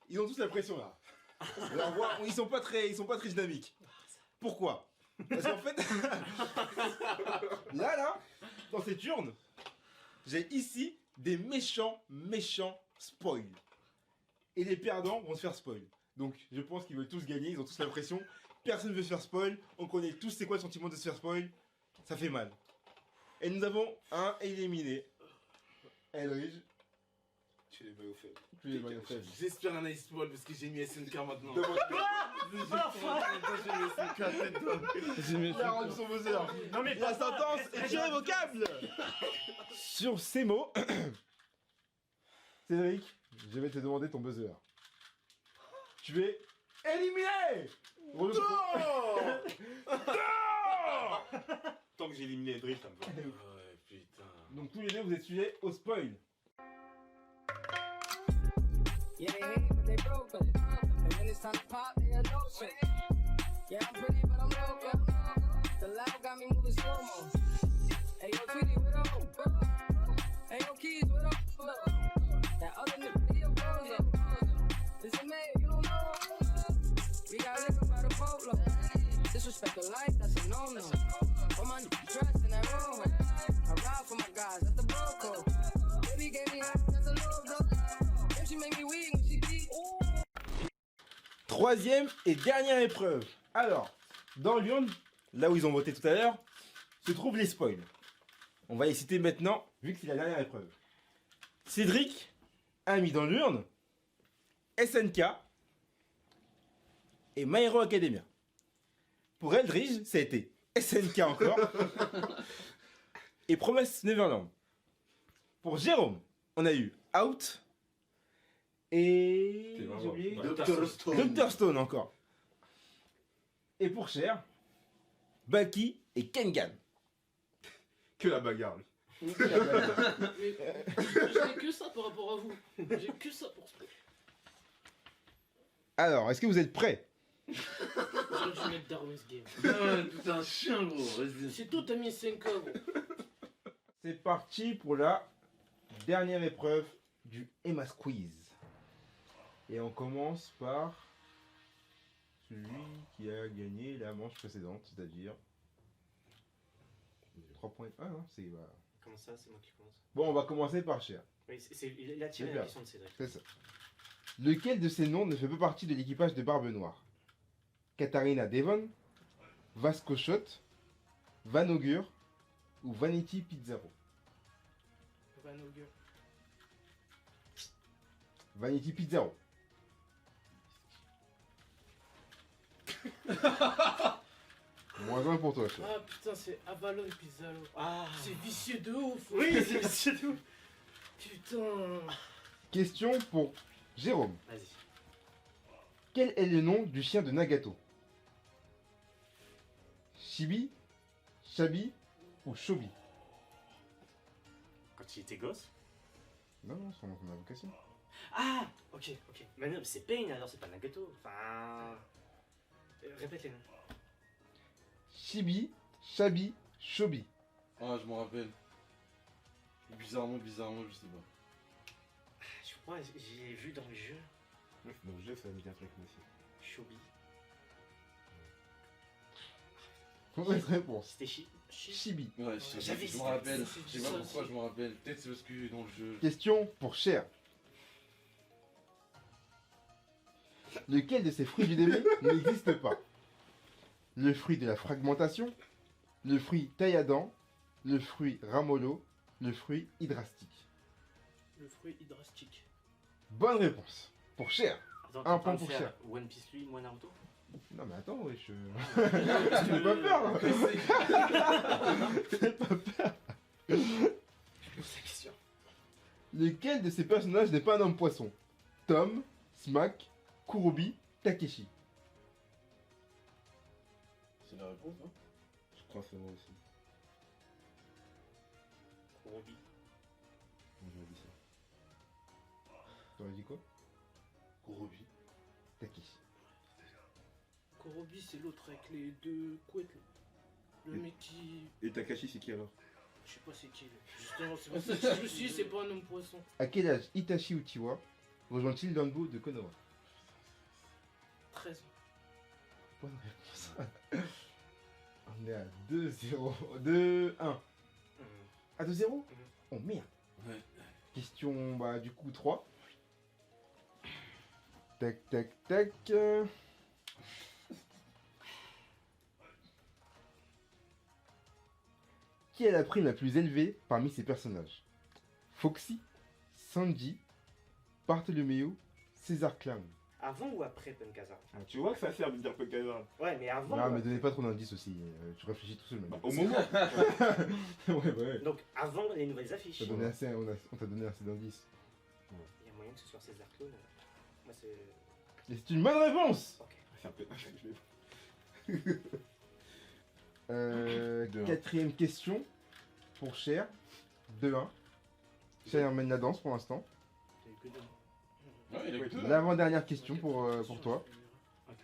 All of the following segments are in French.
Ils ont tous la pression là. Alors, voilà, ils sont pas très dynamiques. Pourquoi? Parce qu'en fait, là, dans cette urne, j'ai ici des méchants spoil. Et les perdants vont se faire spoil. Donc je pense qu'ils veulent tous gagner, ils ont tous la pression. Personne ne veut se faire spoil. On connaît tous c'est quoi le sentiment de se faire spoil. Ça fait mal. Et nous avons un éliminé. Eldridge. Tu les maillots faibles. J'espère un ice ball parce que j'ai mis SNK maintenant. Il a rendu son buzzer. Non mais La sentence est irrévocable. Sur ces mots, Cédric, je vais te demander ton buzzer. Tu es éliminé. Tant que j'ai éliminé Eldridge, ça me va. Ouais, putain. Donc tous les deux vous êtes sujets au spoil. Yeah, they hate, but they broke them. And when it's time to pop, they a no shit. Yeah, I'm pretty, but I'm local. The loud got me moving slow-mo. Hey, yo, Tweety, what up? Hey, yo, Keys, what up? That other nigga, he a bozo. This a man, you don't know. We got liquor by the boatload. Disrespect the life, that's a no-no. Put my dress in that room. I ride for my guys, that's the bro code. Baby gave me half, that's a logo. She make me weak when she beat. Troisième et dernière épreuve. Alors, dans l'urne, là où ils ont voté tout à l'heure, se trouvent les spoils. On va les citer maintenant, vu que c'est la dernière épreuve. Cédric a mis dans l'urne SNK et My Hero Academia. Pour Eldridge, ça a été SNK encore et Promise Neverland. Pour Jérôme, on a eu Out et j'ai oublié Dr Stone encore. Et pour Cher, Baki et Kengan. Que la bagarre, lui. j'ai que ça par rapport à vous. J'ai que ça pour ce truc. Alors, est-ce que vous êtes prêts? Je vais mettre Darwin's Game. Ah, putain, un chien, gros. Vas-y. C'est tout, t'as mis 5 gros. C'est parti pour la dernière épreuve du Emma Squeeze. Et on commence par celui qui a gagné la manche précédente, c'est-à-dire 3 points. Ah non, c'est... Voilà. Comment ça, c'est moi qui commence? Bon, on va commencer par Cher. Oui, il a tiré C'est la bien. question de Cédric. C'est ça. Lequel de ces noms ne fait pas partie de l'équipage de Barbe Noire? Katharina Devon, Vasco Shot, Van Augure ou Vanity Pizarro? Van Augure. Vanity Pizarro. Moins un pour toi, Cher. Ah putain, c'est Avalon Pizzalo. Ah, C'est vicieux de ouf. oui, c'est vicieux de ouf. Putain. Question pour Jérôme. Vas-y. Quel est le nom du chien de Nagato? Chibi, Chabi ou Shobi? Quand il était gosse? Non, non, c'est son invocation. Ah, ok. Mais non, mais c'est Pain alors, c'est pas Nagato. Enfin. Répète les noms. Chibi, Chabi, Shobi. Ah, je m'en rappelle. Bizarrement, je sais pas. Je crois, j'ai vu dans le jeu. Dans le jeu, ça va me dire un truc aussi. Shobi. Mauvaise réponse. C'était Chibi. Ouais, J'avais je me rappelle. c'est Je sais ça pas pourquoi aussi. je me rappelle. Peut-être c'est parce que dans le jeu. Question pour Cher. Lequel de ces fruits du début n'existe pas? Le fruit de la fragmentation, le fruit taille-à-dents, le fruit ramolo, le fruit hydrastique. Le fruit hydrastique. Bonne réponse. Pour Cher. Attends, Un t'es en train point de pour faire Cher. One Piece lui, moi Naruto. Non mais attends, ouais, je... N'aie pas peur. N'aie pas peur. Je pose la question. Lequel de ces personnages n'est pas un homme poisson? Tom, Smack, Kurobi, Takeshi. C'est la réponse, non? Je crois que c'est moi aussi. Kurobi. Moi, j'aurais dit ça. T'aurais dit quoi? Kurobi. Takeshi. Korobi, c'est l'autre avec les deux couettes. Là. Le mec qui. Et Takashi, c'est qui alors? Je sais pas c'est qui. Justement, c'est pour ça que je me suis dit, c'est pas un homme poisson. À quel âge Itachi Uchiwa rejoint-il Danbo de Konoha? 13 ans. Bonne réponse. On est à 2-0. 2-1. À 2-0. Oh merde. Ouais. Question, bah, du coup, 3. Tac, tac, tac. Qui a la prime la plus élevée parmi ces personnages? Foxy, Sanji, Bartholoméo, César Clown. Avant ou après Punkazar? Ah, tu vois que ça sert de dire Pokazard. Ouais, mais avant. Ah, ou mais après donnez pas trop d'indices aussi. Tu réfléchis tout seul maintenant. Au moment. ouais. Donc avant les nouvelles affiches. T'as donné assez, on t'a donné assez d'indices. Il y a moyen que ce soit César Clown. Moi c'est. Et c'est une bonne réponse. Ok. C'est un peu. Deux, un. Quatrième question pour Cher. 2-1. Cher mène la danse pour l'instant. T'as eu que deux. Ouais, il a que deux. L'avant-dernière question pour toi. Ok.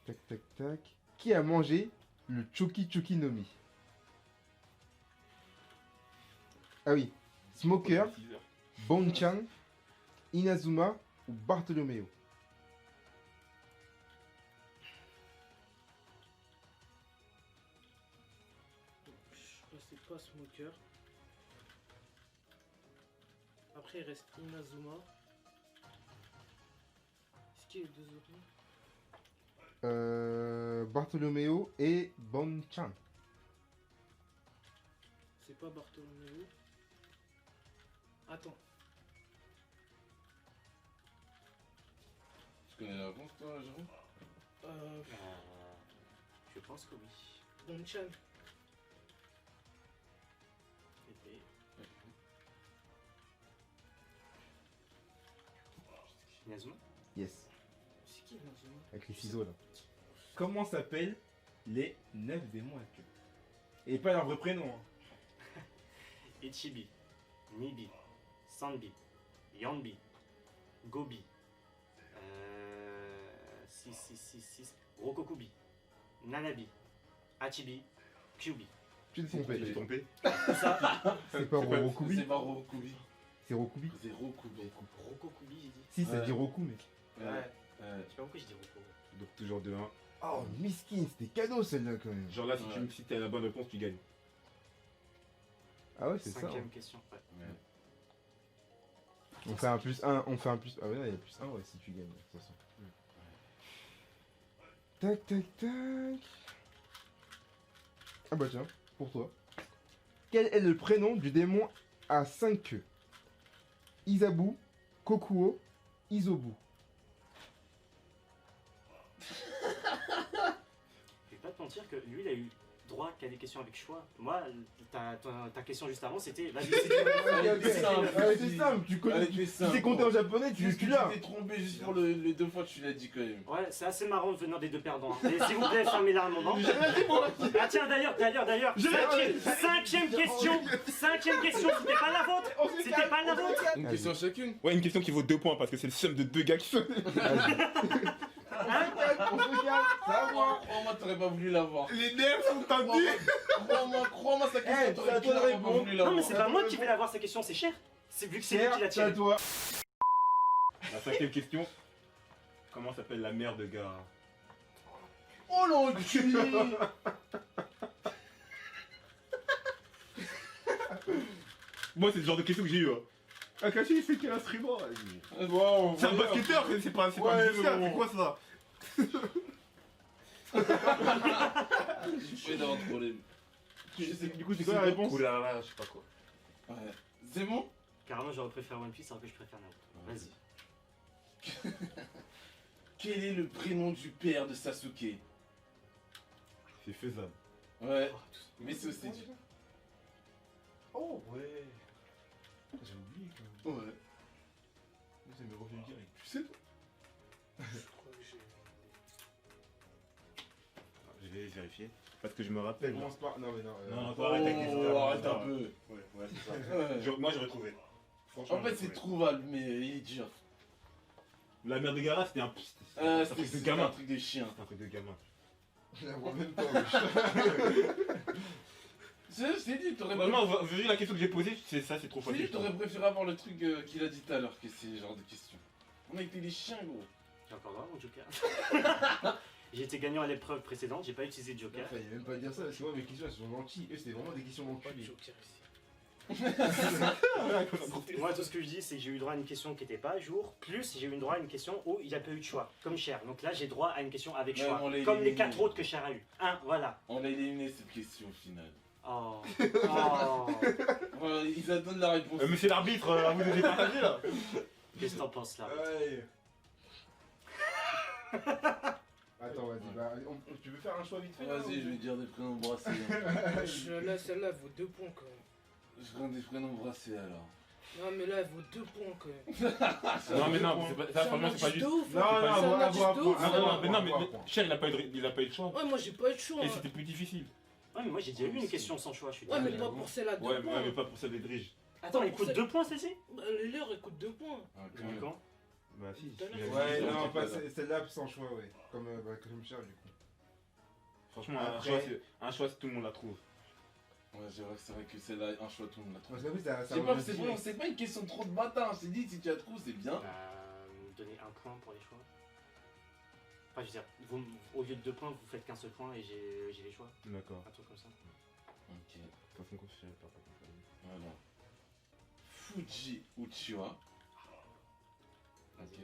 Tac, tac, tac. Qui a mangé le Choki Choki Nomi? Ah oui. Smoker, 6 heures. Bonchan, Inazuma ou Bartholoméo? Je sais pas Smoker. Après, il reste Inazuma. Est-ce qu'il y a les deux autres noms? Bartholoméo et Bonchan. C'est pas Bartholoméo. Attends. Tu connais la réponse, toi, Jérôme? Je pense que oui. Bonchan. C'était. Inazuma. Yes. C'est qui Inazuma? Avec les ciseaux là. Comment s'appellent les 9 démons à queue? Et pas leur vrai prénom. Hein. Ichibi, Nibi, Sanbi, Yanbi, Gobi, 6, Rokokubi, Nanabi, Hachibi, Kyubi. Tu te Je trompé. t'ai trompé. Tout ça, C'est pas Rokubi. C'est pas Rokubi. C'est Rokubi. C'est Rokubi. Rokokubi, j'ai dit. Si, ça Ouais. dit Roku, mec. Ouais. Je sais pas pourquoi je dis Roko. Donc toujours 2-1. Oh, miskin, c'était cadeau celle-là quand même. Genre là, si Ouais. tu me cites la bonne réponse, tu gagnes. Ah ouais, c'est ça. Cinquième Hein. question. Ouais. Ouais. On fait un plus 1, on fait un plus. Ah ouais, il y a plus 1, ouais, si tu gagnes, de toute façon. Tac, tac, tac. Ah bah tiens, pour toi. Quel est le prénom du démon à 5 queues? Isabu, Kokuo, Izobu. Je vais pas te mentir que lui, il a eu droit qu'à des questions avec choix. Moi, ta question juste avant, c'était. Vas-y, C'est simple. C'est simple, tu connais. Allez, Si t'es compté en japonais, tu l'as. t'es trompé juste pour les deux fois, tu l'as dit quand même. Ouais, c'est assez marrant venant des deux perdants. Et s'il vous plaît, fermez la moment. Ah tiens, d'ailleurs, cinquième question, c'était pas la vôtre. C'était pas la vôtre. Une Vas-y. question chacune. Ouais, une question qui vaut 2 points parce que c'est le somme de 2 gars qui sont. On se calme, ça va moi. Crois-moi, t'aurais pas voulu l'avoir. Les nerfs sont tendus. Crois-moi, sa Eh, question, c'est à t'aurais toi de pas répondre. voulu Non, l'avoir. mais c'est pas moi qui vais avoir sa question, c'est cher. C'est vu que c'est lui qui l'a Pierre, c'est à tiré. toi. La 5ème question. Comment s'appelle la mère de Gaara? Oh l'enculé. Moi, c'est le genre de question que j'ai eu. Hein. Akashi, il fait quel instrument? Wow, C'est un basketteur, c'est pas un Ouais, musicien, mais c'est quoi ça? Je suis dans un problème. Du coup, c'est quoi la réponse? Oulala, je sais pas quoi. Ouais. C'est bon? Carrément, j'aurais préféré One Piece alors que je préfère Naruto. Vas-y. Quel est le prénom du père de Sasuke? C'est faisable. Ouais, mais c'est aussi dur. Oh ouais. J'ai oublié quand même. Ouais. Ça m'est revenu direct. Tu sais toi? Je crois que j'ai. Je vais vérifier. Parce que je me rappelle. Commence pas. Non, mais non. Non, toi, arrête avec les Oh, arrête un peu. Ouais, c'est ça. Ouais. Moi, j'aurais trouvé. Franchement, En fait, j'aurais c'est trouvé. trouvable, mais il est dur. La mère de Gaara, c'était un. C'était un truc de C'était un gamin. truc de chien. C'était un truc de gamin. Je la vois même pas. wesh. Je t'ai dit, t'aurais Vraiment, vu la question que j'ai posée, c'est ça, c'est trop facile. t'aurais préféré avoir le truc qu'il a dit tout à l'heure que c'est genre de questions. On a été des chiens, gros. J'ai encore droit mon joker. J'ai été gagnant à l'épreuve précédente, j'ai pas utilisé de joker. Enfin, il même pas dire ça, parce que moi mes questions elles sont gentilles. Eux c'était vraiment des questions Pas de d'enculés. joker ici. Moi, tout ce que je dis, c'est que j'ai eu droit à une question qui n'était pas à jour, plus j'ai eu droit à une question où il n'y a pas eu de choix, comme Cher. Donc là, j'ai droit à une question avec Ouais, choix, on l'a comme les éliminé. 4 autres que Cher a eu. Voilà. On a éliminé cette question au final. Oh. Oh. Voilà, ils attendent la réponse. Mais c'est l'arbitre, à vous de départager là. Qu'est-ce que t'en penses là? Ouais. Attends, vas-y, bah, tu veux faire un choix vite fait là, Vas-y, ou- je vais dire des prénoms brassés. Hein. Là, celle-là vaut 2 points quand même. Je prends des prénoms brassés alors. Non, mais là, elle vaut 2 points quand même. Non, mais non, c'est pas, ça, franchement, c'est pas du juste. ouf. Non, hein. non, C'est un avoir indice un de point. ouf, Non, ça. non, mais Cher, il a pas eu de choix. Ouais, moi j'ai pas eu de choix. Et hein. c'était plus difficile. Ouais, mais moi j'ai déjà eu une question sans choix, je suis Ouais, mais désolé. pas pour celle à 2 Ouais, points. mais pas pour ça des driges. Attends, il coûte 2 points celle-ci? Bah, les leurs, elle coûte 2 points. Ah, quand Depuis même. quand? Bah si. Tout à l'heure. Ouais, non, pas pas celle-là sans choix, ouais. Comme cher du coup. Franchement, Après- un choix, tout le monde la trouve. Ouais, c'est vrai que celle-là, un choix, tout le monde l'a trouvé. Parce qu'en plus, ça C'est pas, revient c'est direct. bon, c'est pas une question trop de bâtard. Je t'ai dit, si tu as trouvé, c'est bien. Donner 1 point pour les choix. Enfin, je veux dire, au lieu de 2 points, vous faites qu'un seul point et j'ai les choix. D'accord. Un truc comme ça. Ok, De toute façon, je sais pas. voilà. Fuji Uchiwa. Ok.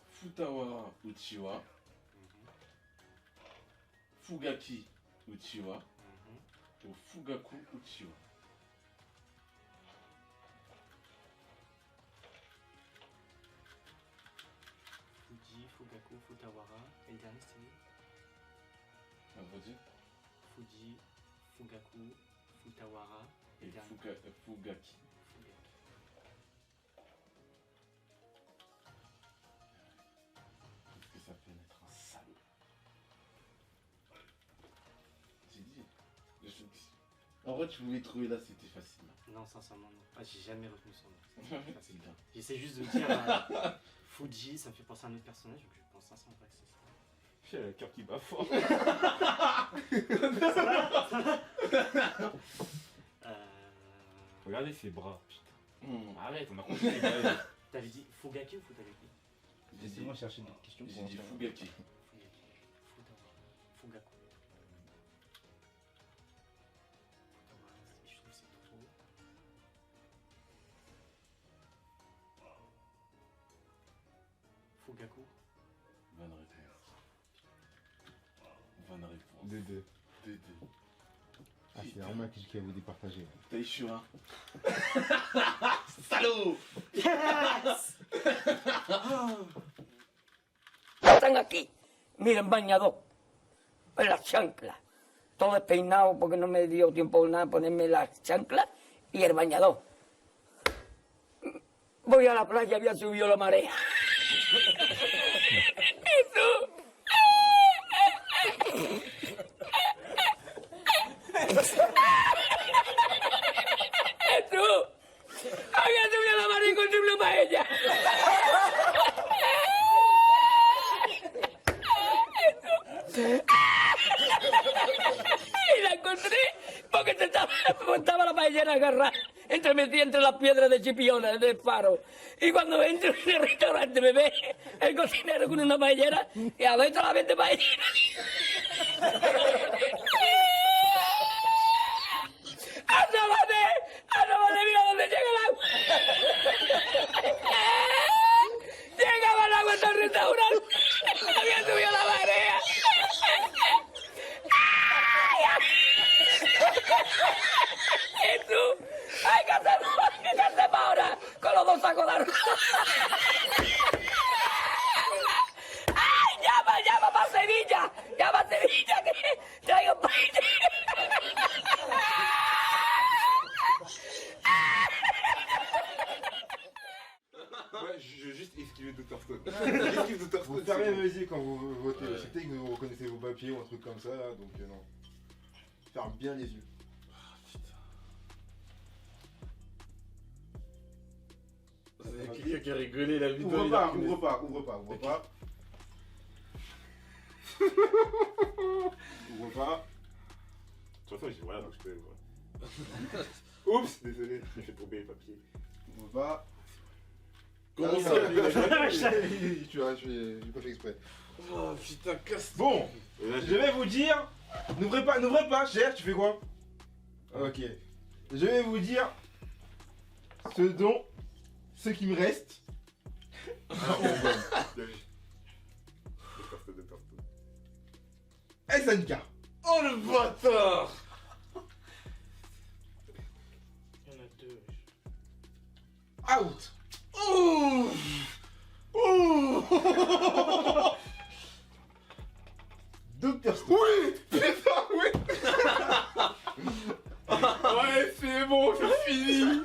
Futawara Uchiwa. Mhm. Fugaki Uchiwa. Mhm. Ou Fugaku Uchiwa. Fuji, Fugaku, Futawara. Et le dernier c'était On va dire. Fuji, Fugaku, Futawara. Et Et le dernier. Fugaki. Fugaki. Parce que ça pénètre un salaud. J'ai dit. En vrai, tu pouvais trouver là, c'était facile. Non, sincèrement, non. Ah, j'ai jamais retenu son nom. C'est bien. J'essaie juste de dire Fuji, ça me fait penser à un autre personnage, donc je pense sincèrement pas que c'est ça. Cher, le cœur qui bat fort. Regardez ses bras, putain. Arrête, on a compris. T'avais dit Fugaki ou Futagaki? Laissez-moi chercher une question J'ai pour dit l'instant. Fugaki. Fugaki. Futawara. Fugaku. Futawara, je trouve que c'est trop. Fugaku. Bonne réponse. Bonne réponse. Deux. Deux. Ah, c'est normal que j'ai vous départager. T'as échoué, hein. Salaud! Yes! Están aquí, miren, bañador, en las chanclas, todo despeinado porque no me dio tiempo nada ponerme las chanclas y el bañador. Voy a la playa, había subido la marea. Jesús. Jesús, había subido la marea y encontré una paella. Y la encontré porque estaba la paellera agarrada metida entre las piedras de Chipiona, del faro. Y cuando entro en el restaurante me ve el cocinero con una paellera y adentro la vende paellera. ¡Asómate! ¡Mira dónde llega el agua! Llegaba el agua hasta el restaurante. Había subido la marea. Jesús, hay que hacerlo ahora con los 2 sacos de arroz. ¡Ay, llama para Sevilla! ¡Llama a Sevilla que traigo paella! Ouais, je veux juste esquiver Dr. Stone. Esquive Dr. Vous Stone. fermez les yeux quand vous votez. C'est peut-être que vous reconnaissez vos papiers ou un truc comme ça là, donc non. Ferme bien les yeux. Il y a quelqu'un qui a rigolé, la vidéo. Ouvre il a pas, reconnu. ouvre pas, ouvre pas, ouvre pas. Ouvre pas. toute façon, j'ai rien, donc je peux. Voilà. Oups, désolé, j'ai fait tomber les papiers. On va pas. Comment ça Tu vois, j'ai pas fait exprès. Oh putain, casse. Bon, Et là, je vais vous dire. N'ouvrez pas, cher, tu fais quoi? Ok. Je vais vous dire ce qui me reste. Bien vu. De partout. SNK. Oh le bâtard. Il y en a deux. Out. Oh. Oh. Dr. Stone. Oui. Putain, oui. Ouais, c'est bon, c'est fini.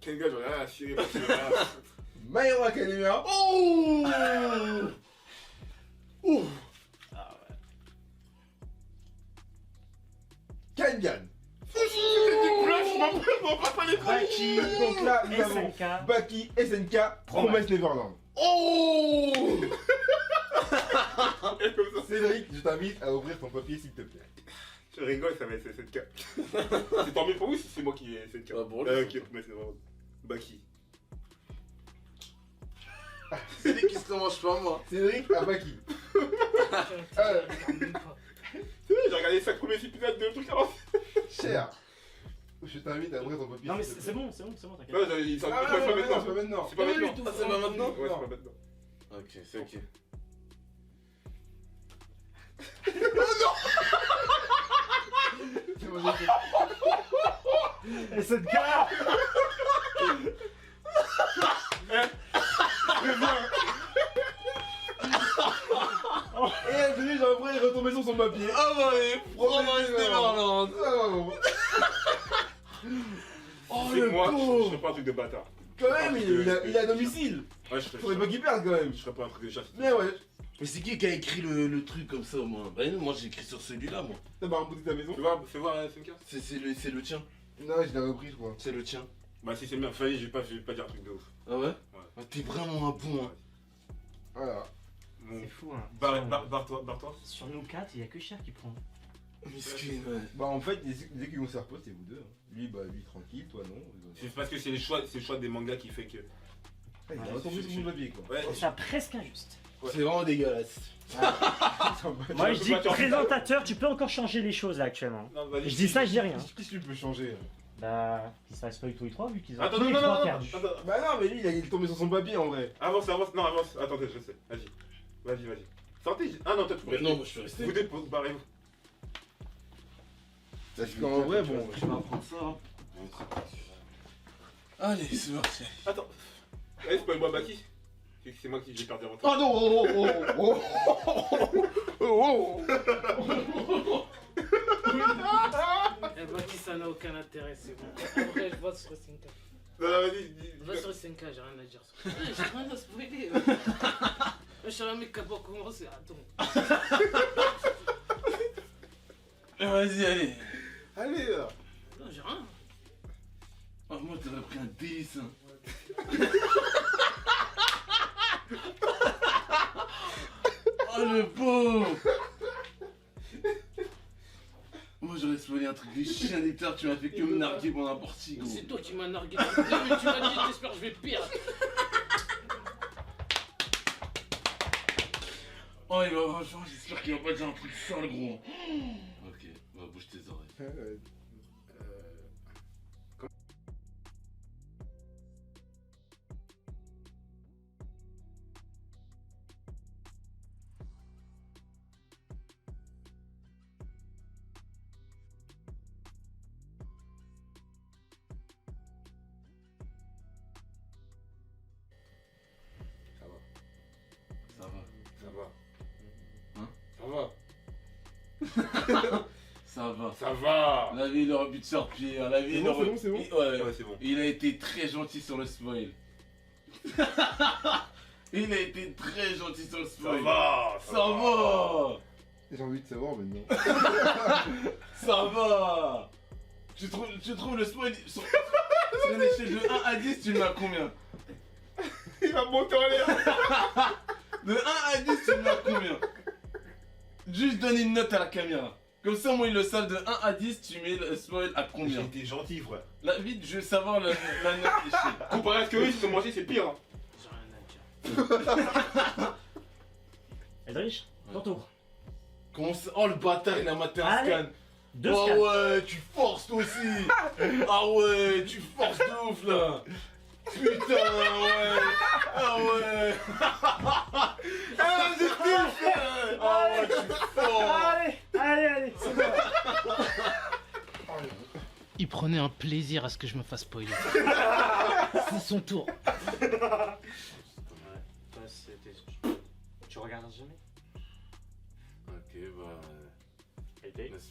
Quel gars, j'en ai rien à cirer parce que j'ai rien à foutre. My Hero Academia. Oh. Oh. Kangan. Baki, Donc là, nous avons SNK. Baki, SNK, Promise Neverland. Oh. Cédric, je t'invite à ouvrir ton papier s'il te plaît. Je rigole, ça va être SNK. C'est tant mieux pour vous si c'est moi qui ai SNK. Ah bon, Ok, mais c'est vraiment. Baki. C'est lui qui se mange pas moi. Cédric à Baki. C'est vrai, j'ai regardé 5 premiers épisodes de trucs avant. Cher. Je t'invite à ouvrir ton papier. Non mais s'il te c'est plaît. bon, t'inquiète. Non, il s'en Ah, c'est pas non, maintenant. c'est pas maintenant. C'est pas maintenant. Ah, c'est pas maintenant. Ouais, c'est pas maintenant. Ok, c'est ok. C'est bon, j'ai fait. SNK. Et Anthony, j'ai l'impression qu'il est retombé sur son papier. Ah bah oui, Promise Neverland. Oh, C'est le moi, je pauvre. ferais pas un truc de bâtard. Quand même, il est à domicile. Ouais, je Faudrait pas qu'il perde quand même. ferais pas un truc de chasse. Mais ouais. Mais c'est qui a écrit le truc comme ça au moins? Bah non, moi j'ai écrit sur celui-là moi. T'as pas rebooté ta maison? Fais voir SNK. C'est le tien. Non, je l'ai repris, je crois. C'est le tien. Bah, si c'est bien, fallait, je vais pas dire un truc de ouf. Ah ouais? Ouais. Ah, t'es vraiment un bon hein. Voilà. Bon. C'est fou hein. Barre-toi. Sur nous 4, il y a que Cher qui prend. Miskin, ouais. Bah, en fait, dès qu'ils vont se faire poste, c'est vous deux. Hein. Lui, bah, lui tranquille, toi non. C'est parce que c'est le choix des mangas qui fait que. Ah, il est retombé sur mon papier quoi. Ouais, C'est presque injuste. Ouais. C'est vraiment dégueulasse. Moi je dis peux pas présentateur, tu peux encore changer les choses là actuellement. Non, vas-y. Je dis ça, je dis rien. Qu'est-ce que tu peux changer? Bah, qu'ils se fassent pas tous les trois vu qu'ils ont Attends, tous non, les non, trois non, perdu. attends. Bah, non, mais lui, il est tombé sur son papier en vrai. Avance. Non, avance. Attendez, je sais. Vas-y. Sortez. Ah non, toi, tu peux rester. Non, moi je suis resté. Vous deux, barrez-vous. Parce qu'en vrai, bon. Je vais apprendre ça. Hein. Allez, c'est parti. Attends. Allez, c'est pas moi, Baki. C'est moi qui j'ai perdu avant Oh toi. non, Eh bah, qui ça n'a aucun intérêt, c'est bon. Après, je vote sur SNK. Non, vas-y. Je vote sur SNK, j'ai rien à dire sur ça. J'ai rien à spoiler. Je suis un mec qui a pas commencé. Attends. Vas-y, allez. Allez là. Non, j'ai rien. Oh, moi t'aurais pris un dessin. Oh le pauvre. Moi j'aurais spoilé un truc des chiens d'éclair, tu m'as fait que me narguer pendant un parti gros. C'est toi qui m'as nargué. Tu m'as dit, j'espère que je vais perdre. Oh il va franchement, j'espère qu'il va pas dire un truc sale gros. Ok, bah bouge tes oreilles. Ça va. Ça va. Ça va. La vie il aurait pu te faire pire. La vie C'est il bon, aurait... c'est bon. Ouais. Ouais, c'est bon. Il a été très gentil sur le spoil. Il a été très gentil sur le Ça spoil. va. Ça va. J'ai envie de savoir maintenant. Ça va. Tu trouves le spoil sur une échelle de 1 à 10, tu le mets à combien? Il va monter en l'air. De 1 à 10, tu le mets à combien? Juste donne une note à la caméra. Comme ça, moi, ils le savent de 1 à 10, tu mets le spoil à J'ai combien? été gentil, frère. Là, vite, je veux savoir la note des chiens. Comparé à ce que eux, ils se sont mangés, c'est pire. Hein. J'ai rien à dire. Edrich, ton tour. Comment ça? Oh, le bâtard, il a maté un Allez. scan. Deux Oh scans. ouais, tu forces toi aussi. Ah ouais, tu forces de ouf là. Putain, ouais. Ah ouais. Ah, j'ai kiffé. Ah ouais, tu forces. Allez, c'est bon. Il prenait un plaisir à ce que je me fasse spoiler. C'est son tour. Ouais, toi, c'était. Tu regardes jamais? Ok, bah. Été. laisse-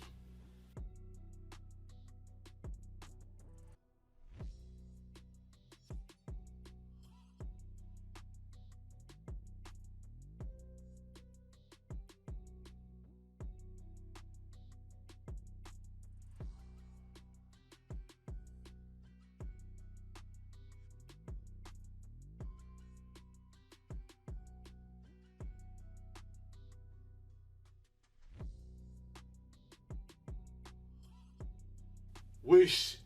Wesh.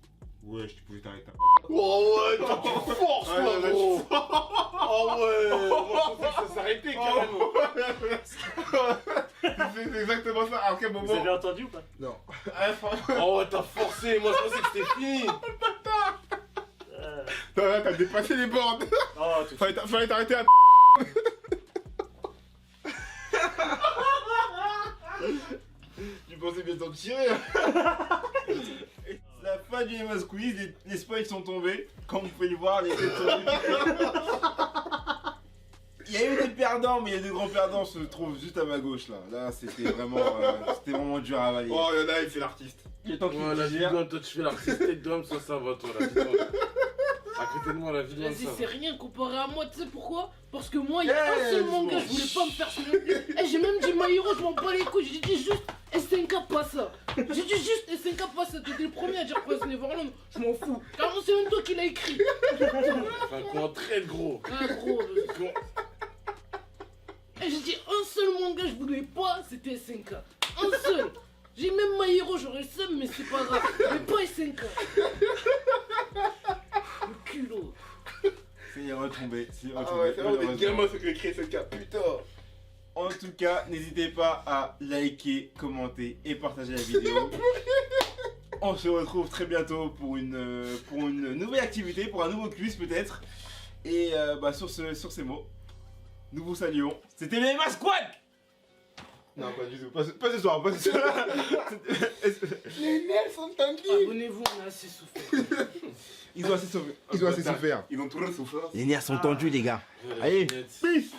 Ouais, tu pouvais t'arrêter. Oh ouais, toi tu forces Ouais, toi ouais, gros. Oh ouais. Moi je pensais que ça s'arrêtait carrément. C'est exactement ça. À quel Vous moment? avez entendu ou pas? Non. Oh ouais, t'as forcé. Moi je pensais que c'était fini. Là, t'as dépassé les bornes. Oh, tout Fallait t'arrêter à. Tu pensais bien t'en tirer. C'est la fin du Emma Squeeze, les spoils sont tombés. Comme vous pouvez le voir, les têtes sont Il y a eu des perdants, mais il y a des grands perdants se trouvent juste à ma gauche là. Là, c'était vraiment dur à avaler. Oh, il y en a, il fait l'artiste. Le temps qu'il Ouais, la digère. vidéo, toi tu fais l'artiste de drum, ça va toi la vidéo. À côté de moi, la vidéo, Vas-y, ça c'est va. rien comparé à moi, tu sais pourquoi? Parce que moi, il y a un Yes, seul manga, bon. je voulais pas me faire sonner. Eh, j'ai même dit My Hero, je m'en bats les couilles, j'ai dit juste SNK pas ça. J'ai dit juste SNK pas ça, t'étais le premier à dire Prince Neverland, je m'en fous. Car c'est même toi qui l'as écrit. Enfin, comment très gros. Ah gros, et j'ai dit un seul manga, je voulais pas, c'était SNK. Un seul. J'ai même My Hero, j'aurais le seum, mais c'est pas grave. Mais pas SNK. Le culot. C'est retombé. C'est Ah retombé. ouais, c'est vraiment des malheureusement. gamins ceux qui ont créé ce cas, putain. En tout cas, n'hésitez pas à liker, commenter et partager la vidéo. On se retrouve très bientôt pour une nouvelle activité, pour un nouveau quiz peut-être. Et sur ces mots, nous vous saluons. C'était les Emma Squad. Non, pas du tout. Pas ce soir, pas ce soir. Les nerfs sont tangués. Abonnez-vous, on a assez souffert. Ils ont assez souffert. Ils ont assez souffert. Ils ont tout souffert. Les nerfs sont tendus, les gars. Allez, peace.